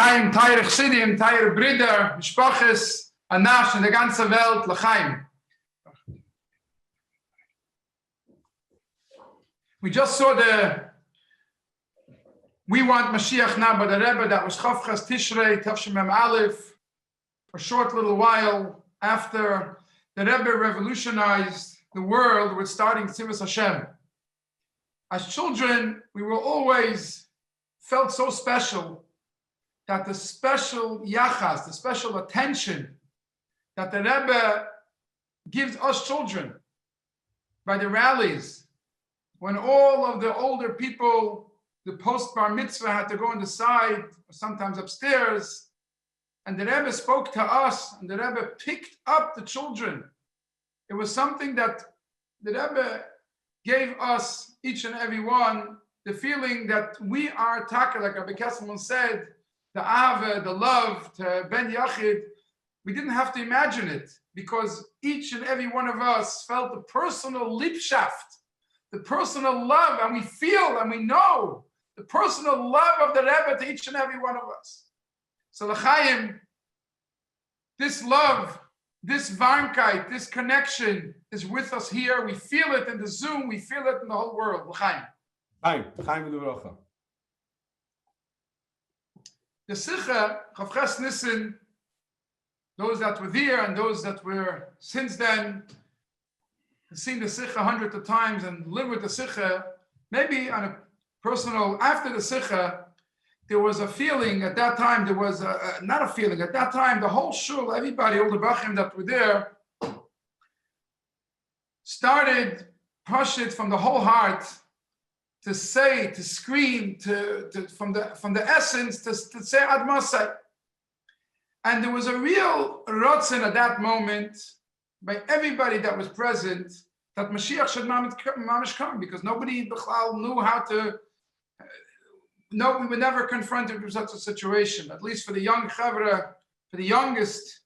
L'chaim, teure Chsidim, teure Brüder, Mishpaches, Anash in der ganzen Welt, L'chaim. We just saw We Want Mashiach now by the Rebbe, that was Chavchas Tishrei, Tavshem Mem Aleph, a short little while after the Rebbe revolutionized the world with starting Tzivos Hashem. As children, we were always felt so special that the special yachas, the special attention that the Rebbe gives us children by the rallies, when all of the older people, the post-bar mitzvah, had to go on the side, or sometimes upstairs, and the Rebbe spoke to us, and the Rebbe picked up the children. It was something that the Rebbe gave us, each and every one, the feeling that we are taka, like Rabbi Kesselman said, the ahava, the love to Ben Yachid. We didn't have to imagine it, because each and every one of us felt the personal liebschaft, the personal love, and we feel and we know the personal love of the Rebbe to each and every one of us. So l'chaim, this love, this varmkeit, this connection is with us here. We feel it in the Zoom, we feel it in the whole world. L'chaim. L'chaim v'levracha. The Sikha, Chavches Nissen, those that were there and those that were since then, seen the Sikha hundreds of times and lived with the Sikha, maybe on a personal, after the Sikha, there was a feeling at that time, there was not a feeling, at that time, the whole shul, everybody, all the Bachim that were there, started pashit from the whole heart to say, to scream, from the essence, to say atzmo. And there was a real rotzen at that moment by everybody that was present that Mashiach should mamish come, because nobody knew how to. No, we were never confronted with such a situation. At least for the young chavra, for the youngest.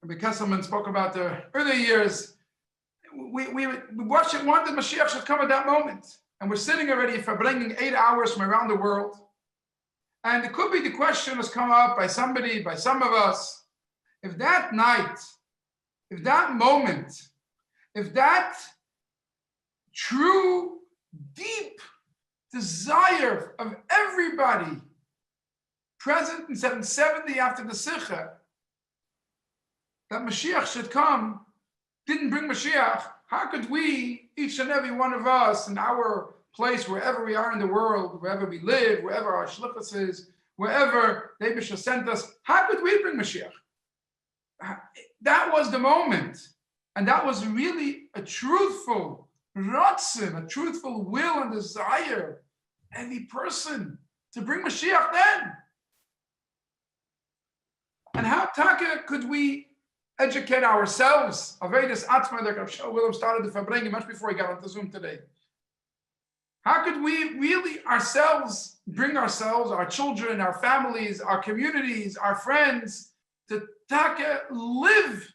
Rabbi Kesselman spoke about the early years. We wanted Mashiach should come at that moment. And we're sitting already for bringing 8 hours from around the world. And it could be the question has come up by somebody, by some of us, if that night, if that moment, if that true, deep desire of everybody present in 770 after the Sikha, that Mashiach should come, didn't bring Mashiach, how could we, each and every one of us, in our place, wherever we are in the world, wherever we live, wherever our shlichus is, wherever Rebbe sent us, how could we bring Mashiach? That was the moment. And that was really a truthful ratzin, a truthful will and desire, every person, to bring Mashiach then. And how taka could we educate ourselves? Avedis atzmo, like Rav Willem started to verbringen much before he got onto Zoom today. How could we really ourselves bring ourselves, our children, our families, our communities, our friends, to taka live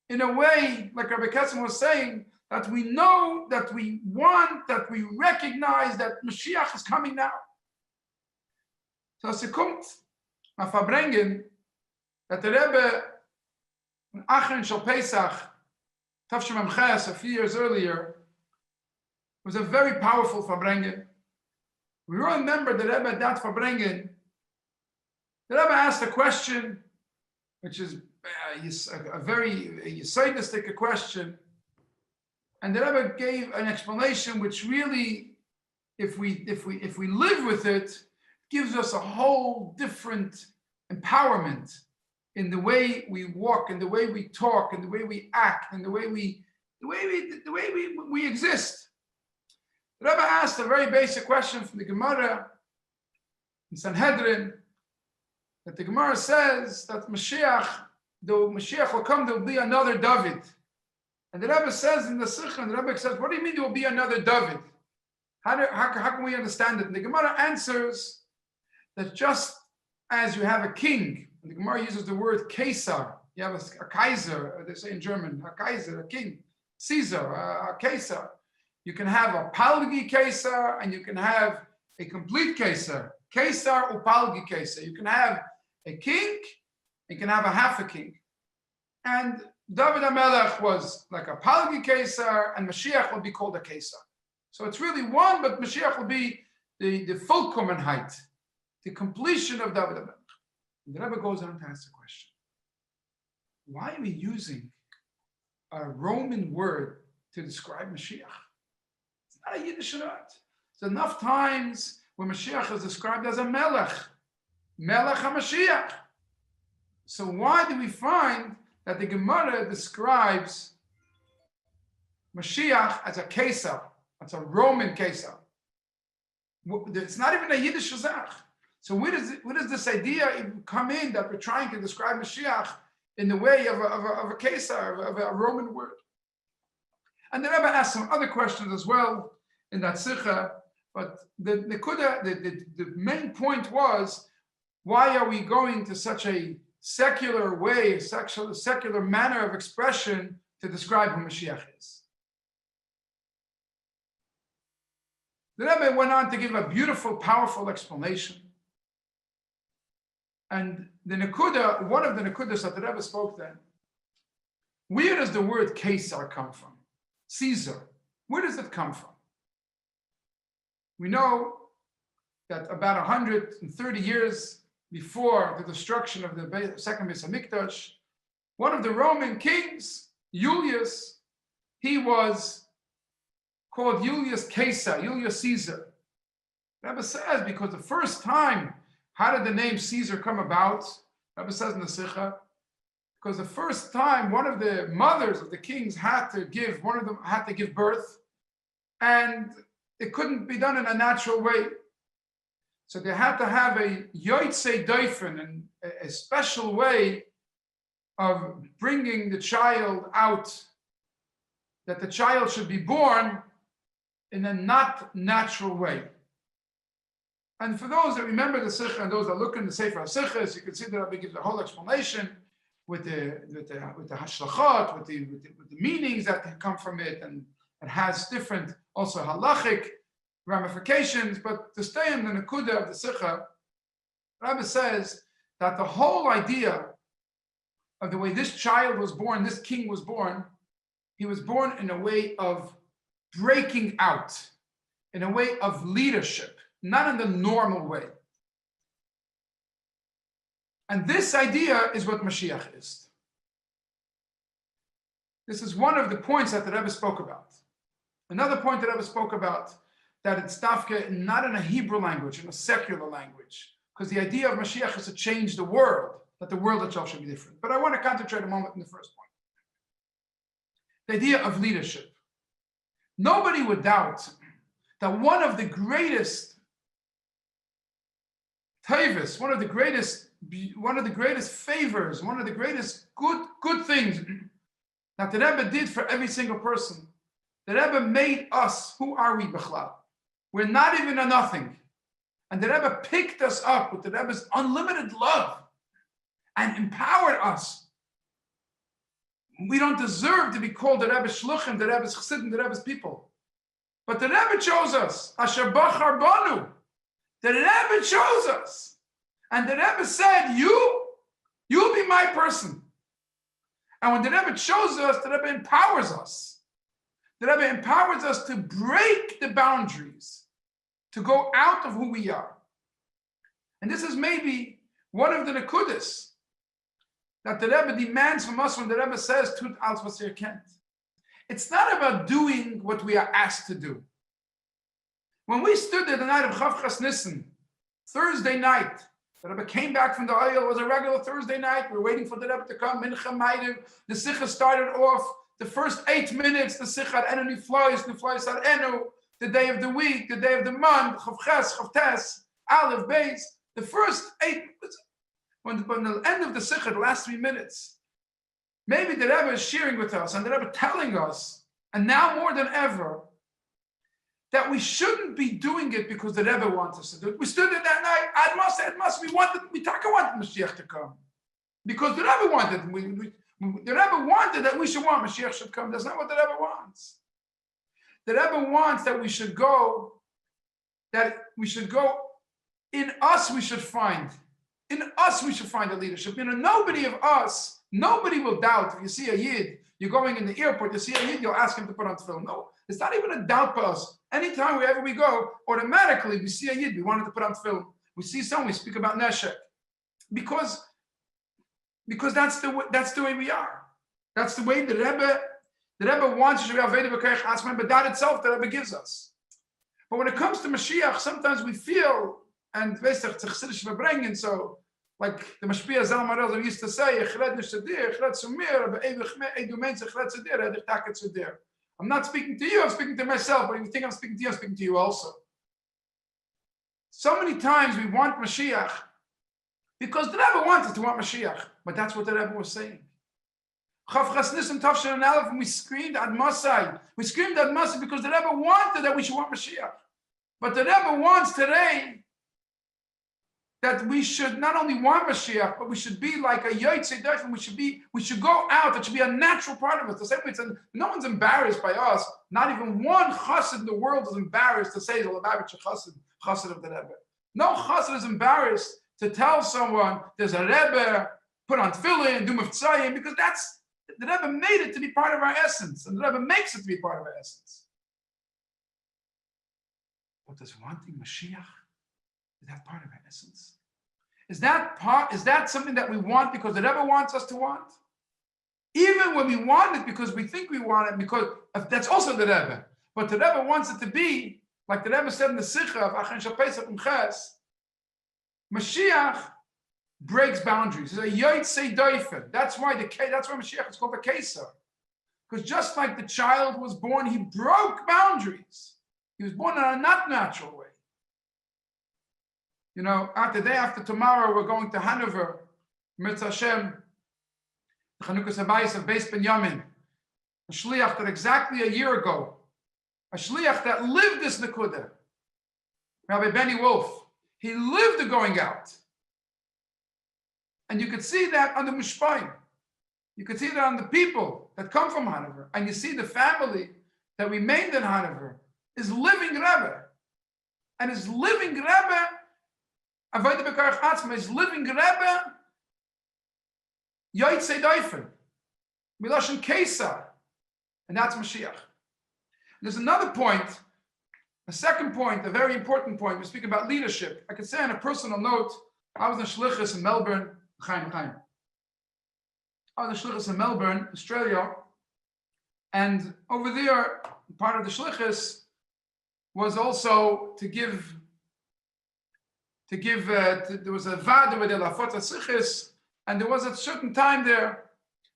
in a way, like Rabbi Kesselman was saying, that we know, that we want, that we recognize that Mashiach is coming now. So es kommt nach Verbringen, that the Rebbe, in Achren Shal Pesach, Tavshem Mem Ches, a few years earlier, was a very powerful Verbringen. We remember the Rebbe at that Verbringen. The Rebbe asked a question, which is a very yisoidistic question, and the Rebbe gave an explanation which really, if we live with it, gives us a whole different empowerment in the way we walk, in the way we talk, in the way we act, in the way we exist. The Rebbe asked a very basic question from the Gemara in Sanhedrin, that the Gemara says that Mashiach, though Mashiach will come, there will be another David. And the Rebbe says in the Sikha, and the Rebbe says, what do you mean there will be another David? How can we understand it? And the Gemara answers that just as you have a king, and the Gemara uses the word Caesar, you have a Kaiser, they say in German, a Kaiser, a king, Caesar, a Caesar. You can have a Palgi Caesar, and you can have a complete Caesar. Kesar upalgi kesar. You can have a king, you can have a half a king. And David HaMelech was like a palgi kesar, and Mashiach will be called a kesar. So it's really one, but Mashiach will be the Vollkommenheit, the completion of David HaMelech. The Rebbe goes on to ask the question, why are we using a Roman word to describe Mashiach? It's not a Yiddish word. There's enough times where Mashiach is described as a Melech, Melech HaMashiach. So why do we find that the Gemara describes Mashiach as a Kesar, as a Roman Kesar? It's not even a Yiddish Zach. So where does this idea even come in that we're trying to describe Mashiach in the way of a Kesar, of a Roman word? And the Rebbe asked some other questions as well in that Sikha, but the main point was, why are we going to such a secular way, secular manner of expression to describe who Mashiach is? The Rebbe went on to give a beautiful, powerful explanation. And the Nekuda, one of the Nekudas that the Rebbe spoke then, where does the word Kesar come from? Caesar. Where does it come from? We know that about 130 years before the destruction of the second Beis HaMikdash, one of the Roman kings, Julius, he was called Julius Caesar, Julius Caesar. Rebbe says because the first time, how did the name Caesar come about? Rebbe says in the Sikha, because the first time one of the mothers of the kings had to give birth, and it couldn't be done in a natural way. So they had to have a yotzei doifen, and a special way of bringing the child out, that the child should be born in a not natural way. And for those that remember the Sikha and those that look in the Sefer HaSichas, you can see that Rabbi gives a whole explanation with the hashlachot, with the meanings that come from it, and it has different also halachic ramifications. But to stay in the nekuda of the Sikha, Rabbi says that the whole idea of the way this child was born, this king was born, he was born in a way of breaking out, in a way of leadership, not in the normal way. And this idea is what Mashiach is. This is one of the points that the Rebbe spoke about. Another point that Rebbe spoke about, that it's tafke not in a Hebrew language, in a secular language, because the idea of Mashiach is to change the world, that the world itself should be different. But I want to concentrate a moment in the first point. The idea of leadership. Nobody would doubt that one of the greatest taivas, one of the greatest favors, one of the greatest good things that the Rebbe did for every single person. The Rebbe made us, who are we, Bechlal? We're not even a nothing. And the Rebbe picked us up with the Rebbe's unlimited love and empowered us. We don't deserve to be called the Rebbe's shluchim, the Rebbe's chassidim, the Rebbe's people. But the Rebbe chose us. Asher bachar banu. The Rebbe chose us. And the Rebbe said, you'll be my person. And when the Rebbe chose us, the Rebbe empowers us. The Rebbe empowers us to break the boundaries, to go out of who we are. And this is maybe one of the nekudas that the Rebbe demands from us when the Rebbe says, Tut als was ihr kennt. It's not about doing what we are asked to do. When we stood there the night of Chavchas Nissen, Thursday night, the Rebbe came back from the oil. It was a regular Thursday night. We were waiting for the Rebbe to come. Mincha Maidim. The Sikha started off. The first 8 minutes, the Sikha had Enu Niflois, Niflois had Enu. The day of the week, the day of the month, Chavches, Chavtes, Aleph, Beis. The first 8, when the end of the Sikha, the last 3 minutes, maybe the Rebbe is sharing with us, and the Rebbe telling us, and now more than ever, that we shouldn't be doing it because the Rebbe wants us to do it. We stood there that night, we wanted Moshiach to come. Because the Rebbe wanted, the Rebbe wanted that we should want Moshiach should come. That's not what the Rebbe wants. The Rebbe wants that we should go in us we should find the leadership. Nobody of us, nobody will doubt. If you see a Yid, you're going in the airport, you see a Yid, you'll ask him to put on tefillin. No, it's not even a doubt for us. Anytime, wherever we go, automatically we see a Yid, we wanted to put on tefillin. We see someone, we speak about neshek. Because that's the way we are. That's the way the Rebbe wants you to be aveda b'koach atzmo, but that itself the Rebbe gives us. But when it comes to Mashiach, sometimes we feel, and weißt du, Chassidisch verbringen, so like the Mashpia Zalmarel used to say, ich red nicht zu dir, ich red zu mir, aber du meinst, ich red zu dir, red ich take zu dir. I'm not speaking to you, I'm speaking to myself, but if you think I'm speaking to you, I'm speaking to you also. So many times we want Mashiach because the Rebbe wanted to want Mashiach, but that's what the Rebbe was saying. And we screamed at Masai. We screamed at Masai because the Rebbe wanted that we should want Mashiach. But the Rebbe wants today that we should not only want Mashiach, but we should be like a Yotzei Dofen. We should go out. It should be a natural part of us. The same way no one's embarrassed by us. Not even one chassid in the world is embarrassed to say the Lubavitcher chassid of the Rebbe. No chassid is embarrassed to tell someone there's a Rebbe, put on tefillin, do miftzayim, because the Rebbe made it to be part of our essence, and the Rebbe makes it to be part of our essence. But does wanting Mashiach, is that part of our essence? Is that something that we want because the Rebbe wants us to want? Even when we want it because we think we want it, because that's also the Rebbe. But the Rebbe wants it to be, like the Rebbe said in the Sikha of Achen Shapesach Mches, Mashiach breaks boundaries. It's a Yotzei Dofen. That's why Mashiach is called the Kesar. Because just like the child was born, he broke boundaries. He was born in a not natural way. The day after tomorrow, we're going to Hanover, Mitzvah Hashem, the Chanukas Habayis of Beis Binyamin, a shliach that exactly a year ago, a shliach that lived this Nekuda, Rabbi Benny Wolf, he lived the going out. And you could see that on the Mushpaim. You could see that on the people that come from Hanover. And you see the family that remained in Hanover is living Rebbe. And his living Rebbe, Avodah B'Koach Atzmo, his living Rebbe, Yotzei Dofen, Miloshen Kesar. And that's Mashiach. There's another point, a second point, a very important point. We speak about leadership. I could say on a personal note, I was in Shlichus in Melbourne, I was in Shlichus in Melbourne, Australia, and over there, part of the Shlichus was also to give. There was a vada with the Lafot Sichis, and there was a certain time there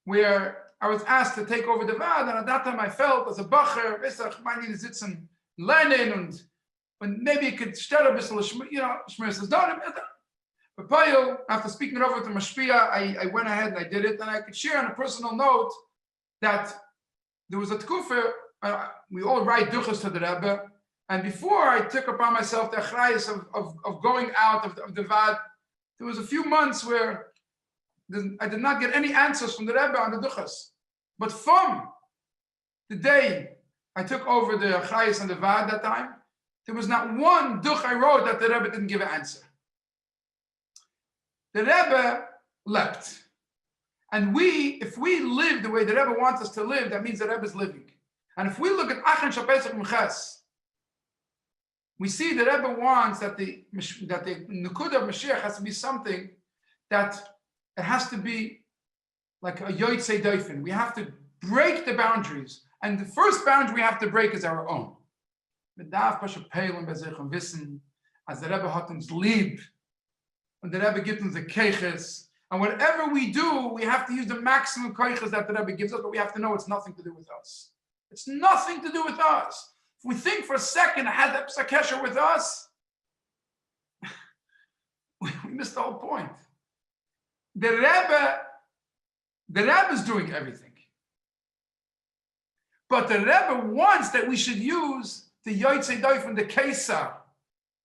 where I was asked to take over the vada, and at that time I felt as a bacher, I need to sit and learn, and maybe it could start a bit, Shmiras Donim. But Payil, after speaking it over to Mashpia, I went ahead and I did it, and I could share on a personal note that there was a tkufa, we all write duchas to the Rebbe, and before I took upon myself the achrayus of going out of the vad, there was a few months where I did not get any answers from the Rebbe on the duchas. But from the day I took over the achrayus and the vad that time, there was not one duch I wrote that the Rebbe didn't give an answer. The Rebbe leapt. And if we live the way the Rebbe wants us to live, that means the Rebbe is living. And if we look at Achen Shapesach Mches, we see the Rebbe wants that the Nekuda of Mashiach has to be something that it has to be like a Yotzei Dofen. We have to break the boundaries. And the first boundary we have to break is our own. As the Rebbe hat uns lieb, and the Rebbe gives us the keiches, and whatever we do, we have to use the maximum keiches that the Rebbe gives us, but we have to know it's nothing to do with us. It's nothing to do with us. If we think for a second it has a kesher with us, we missed the whole point. The Rebbe is doing everything. But the Rebbe wants that we should use the Yotzei Dofen, the Kesar,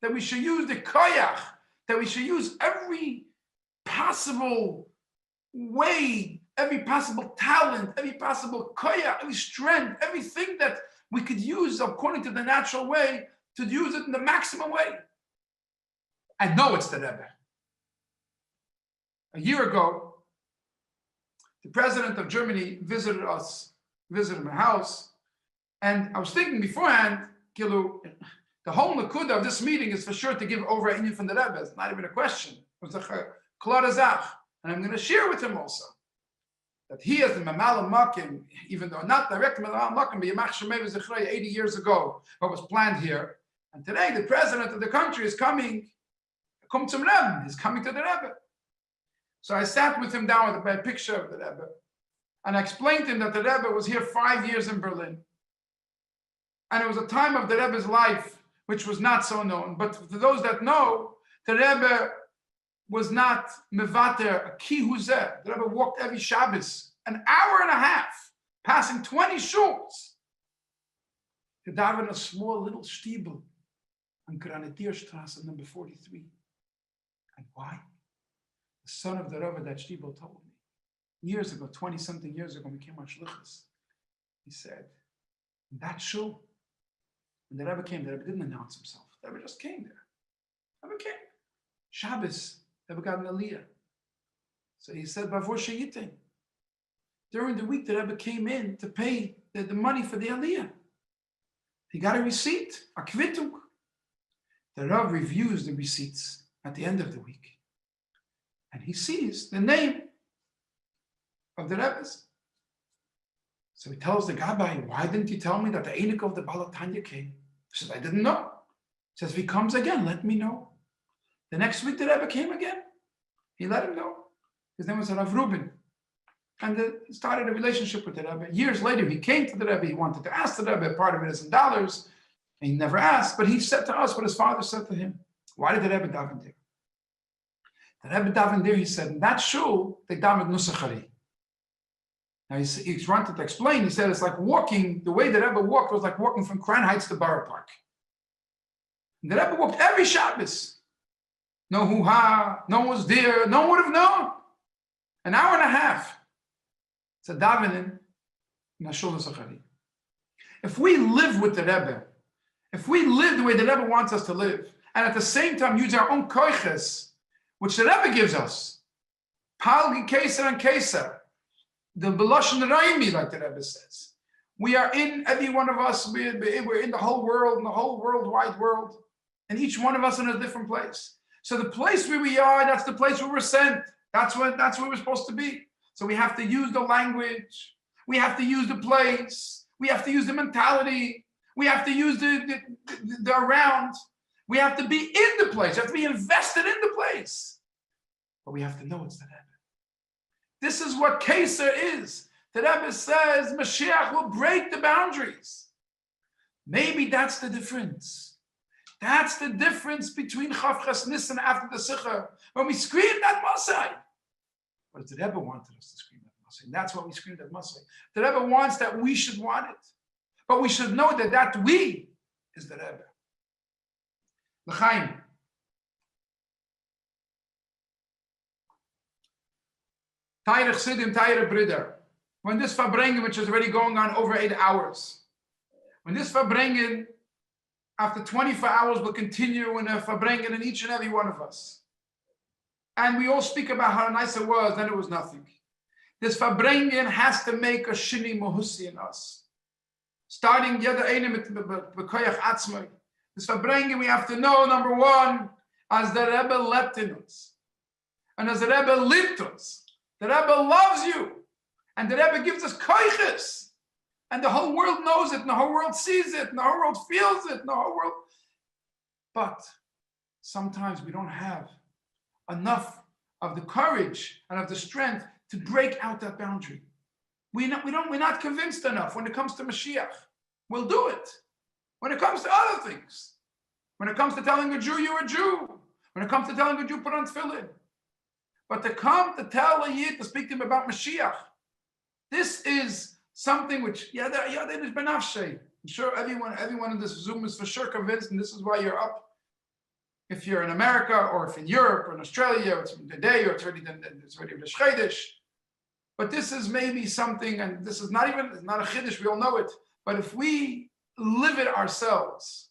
that we should use the Koyach, that we should use every possible way, every possible talent, every possible koyach, every strength, everything that we could use according to the natural way, to use it in the maximum way. I know it's the Rebbe. A year ago, the president of Germany visited my house, and I was thinking beforehand, Kilu, the whole nakuda of this meeting is for sure to give over a from the Rebbe. It's not even a question. It was a klar azach, and I'm going to share with him also that he is the Mamal Makim, even though not direct Mamal Makim, but Yamach Shemei V'Zichrei 80 years ago, what was planned here. And today, the president of the country is coming, come to Rebbe. He's coming to the Rebbe. So I sat with him down with a picture of the Rebbe, and I explained to him that the Rebbe was here 5 years in Berlin. And it was a time of the Rebbe's life, which was not so known. But for those that know, the Rebbe was not mevater, a ki huzeh. The Rebbe walked every Shabbos, an hour and a half, passing 20 shuls, to daven a small little stiebel on Granadierstrasse, number 43. And why? The son of the Rebbe, that stiebel, told me years ago, 20-something years ago, when we came on shlichus. He said, in that shul, when the Rebbe came, the Rebbe didn't announce himself. The Rebbe just came there. The Rebbe came. Shabbos, the Rebbe got an aliyah. So he said, Bavor Sheyitin. During the week, the Rebbe came in to pay the money for the aliyah. He got a receipt, a kvittung. The Rebbe reviews the receipts at the end of the week. And he sees the name of the Rebbe's. So he tells the Gabbai, why didn't you tell me that the Einik of the Balatanya came? He says, I didn't know. He says, if he comes again, let me know. The next week, the Rebbe came again. He let him know. His name was Rav Rubin. And he started a relationship with the Rebbe. Years later, he came to the Rebbe. He wanted to ask the Rebbe. Part of it is in dollars. And he never asked. But he said to us what his father said to him. Why did the Rebbe daven there? The Rebbe daven there, he said, in that shul, they davened Nusachari. Now he's wanted to explain. He said it's like walking. The way the Rebbe walked was like walking from Crown Heights to Borough Park. And the Rebbe walked every Shabbos. No hoo-ha, no one was there, no one would have known. An hour and a half. It's a davening in Ashul Zachari. If we live with the Rebbe, if we live the way the Rebbe wants us to live, and at the same time use our own koiches, which the Rebbe gives us, Palgi Keser and Keser, the Beloshen Raimi, like the Rebbe says. We are in, every one of us, we're in the whole world, in the whole worldwide world, and each one of us in a different place. So the place where we are, that's the place where we're sent. That's where we're supposed to be. So we have to use the language. We have to use the place. We have to use the mentality. We have to use the around. We have to be in the place. We have to be invested in the place. But we have to know it's the Rebbe. This is what Keser is. The Rebbe says Mashiach will break the boundaries. Maybe that's the difference. That's the difference between Chavchas Nisan after the Sikha, when we screamed at Masai. But the Rebbe wanted us to scream at Masai. And that's why we screamed at Masai. The Rebbe wants that we should want it. But we should know that that we is the Rebbe. L'chaim. Teirech Sidim, Teirech Brider. When this Farbrengen, which is already going on over 8 hours, when this Farbrengen, after 24 hours, will continue in a Farbrengen in each and every one of us. And we all speak about how nice it was, then it was nothing. This Farbrengen has to make a Shini Mohusi in us. Starting Yada Einim with Bekoyach Atzmo. This Farbrengen, we have to know, number one, as the Rebbe leapt in us. And as the Rebbe lived us. The Rebbe loves you. And the Rebbe gives us koiches. And the whole world knows it, and the whole world sees it, and the whole world feels it, and the whole world. But sometimes we don't have enough of the courage and of the strength to break out that boundary. We're not convinced enough when it comes to Mashiach. We'll do it. When it comes to other things. When it comes to telling a Jew you're a Jew. When it comes to telling a Jew put on tefillin. But to come to tell a Yid, to speak to him about Mashiach, this is something which, I'm sure everyone in this Zoom is for sure convinced, and this is why you're up. If you're in America, or if in Europe, or in Australia, it's today, or it's already the Chiddush. But this is maybe something, and this is not a Chiddush, we all know it, but if we live it ourselves,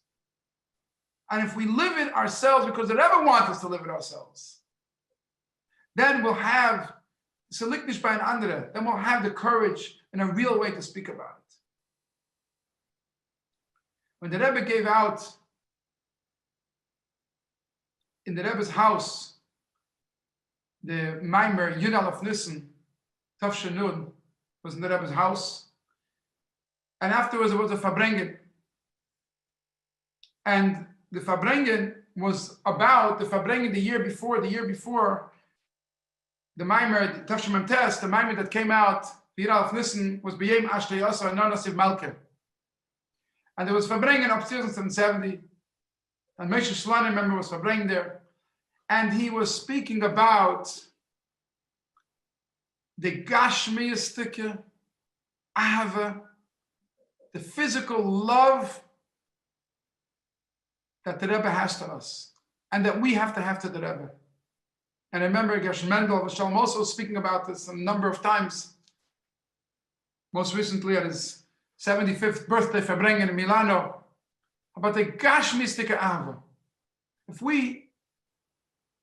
And if we live it ourselves because the Rebbe wants us to live it ourselves, then we'll have seliknish by an andere. Then we'll have the courage in a real way to speak about it. When the Rebbe gave out in the Rebbe's house the Maimer Yud of Nissen, Tov Shenun, was in the Rebbe's house, and afterwards it was a Fabrengen, and the Fabrengen was about the Fabrengen the year before the Maimer Tov Shemem Tes, the Maimer that came out Yud of Nissen was B'Yem Ashtei Yasa and Nasiv Malke, and there was Fabrengen upstairs in 770, and Moshe Shlanim, remember, was Fabrengen there. And he was speaking about the Gashmiyastike, Ahava, the physical love that the Rebbe has to us and that we have to the Rebbe. And I remember Gershon Mendel was also speaking about this a number of times, most recently at his 75th birthday Fabrengen in Milano, about the Gashmiyastike Ahava.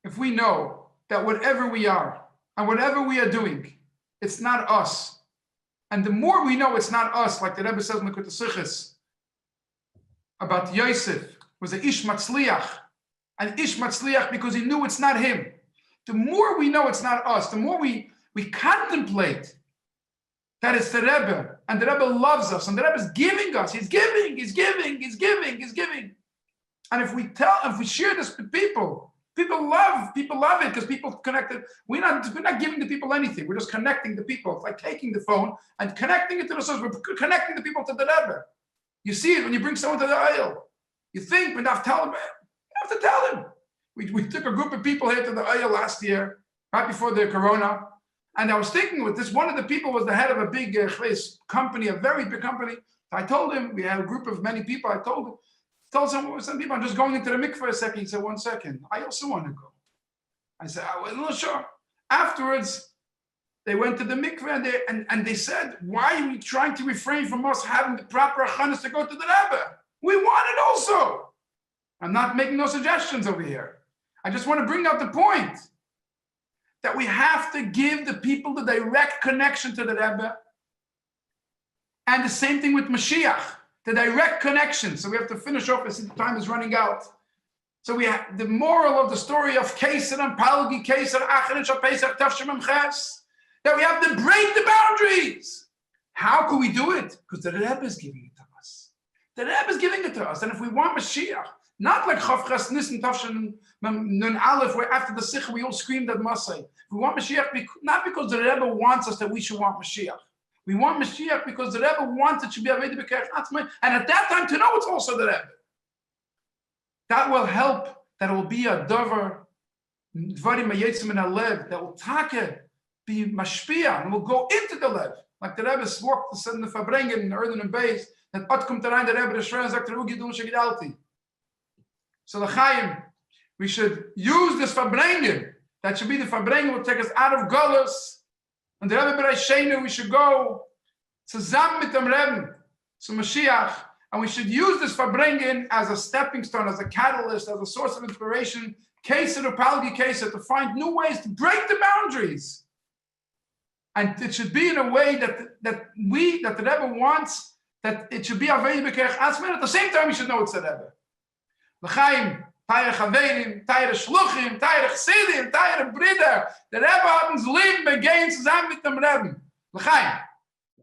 If we know that whatever we are and whatever we are doing, it's not us. And the more we know it's not us, like the Rebbe says in the Likutei Sichos about Yosef, was an Ish Matzliach, an Ish Matzliach because he knew it's not him. The more we know it's not us, the more we contemplate that it's the Rebbe, and the Rebbe loves us, and the Rebbe is giving us. He's giving. And if we share this with people love it because people connected. We're not giving the people anything. We're just connecting the people. It's like taking the phone and connecting it to the source. We're connecting the people to the Rebbe. You see it when you bring someone to the aisle. You think, but have to tell him. You have to tell him. We took a group of people here to the aisle last year, right before the corona. And I was thinking with this, one of the people was the head of a big company, a very big company. I told him, we had a group of many people. I told some people, I'm just going into the mikveh for a second. He said, 1 second. I also want to go. I said, I wasn't really sure. Afterwards, they went to the mikveh and they said, why are we trying to refrain from us having the proper achanas to go to the Rebbe? We want it also. I'm not making no suggestions over here. I just want to bring out the point that we have to give the people the direct connection to the Rebbe. And the same thing with Mashiach. The direct connection. So we have to finish off as the time is running out. So we have the moral of the story of Keser and Palgi, Keser, Acharich, Pesach, Tavshemem Ches, that we have to break the boundaries. How can we do it? Because the Rebbe is giving it to us. The Rebbe is giving it to us. And if we want Mashiach, not like Chavchas Nissen, Tavshem Nun Aleph, where after the Sikh we all screamed at Masay. If we want Mashiach, not because the Rebbe wants us that we should want Mashiach. We want Mashiach because the Rebbe wants it to be Avedi B'Kerech Atzmo, and at that time to know it's also the Rebbe. That will help. That will be a davar, dvarim hayetzim in halev, that will be mashpia, and will go into the lev. Like the Rebbe walked in the Fabrengen in Erden and Beis, that Ot kommt rein, the Rebbe, the Shrein sagt, Ru gidul shegidalti. So the Chaim, we should use this Fabrengen. That should be the Fabrengen will take us out of Golus. And the Rebbe B'rei Sheinu, we should go zusammen mit dem Rebbe to Moshiach, and we should use this Fabrengen as a stepping stone, as a catalyst, as a source of inspiration, Keser or Palgi Keser, to find new ways to break the boundaries. And it should be in a way that the Rebbe wants, that it should be Avei B'Kerech Atzmo. At the same time, we should know it's the Rebbe. L'chaim, Teire Chaverim, Teire Shluchim, Teire Chsidim, Teire Brider. Der Rebbe hat uns Leben begehen zusammen mit dem Rebbe. L'chaim.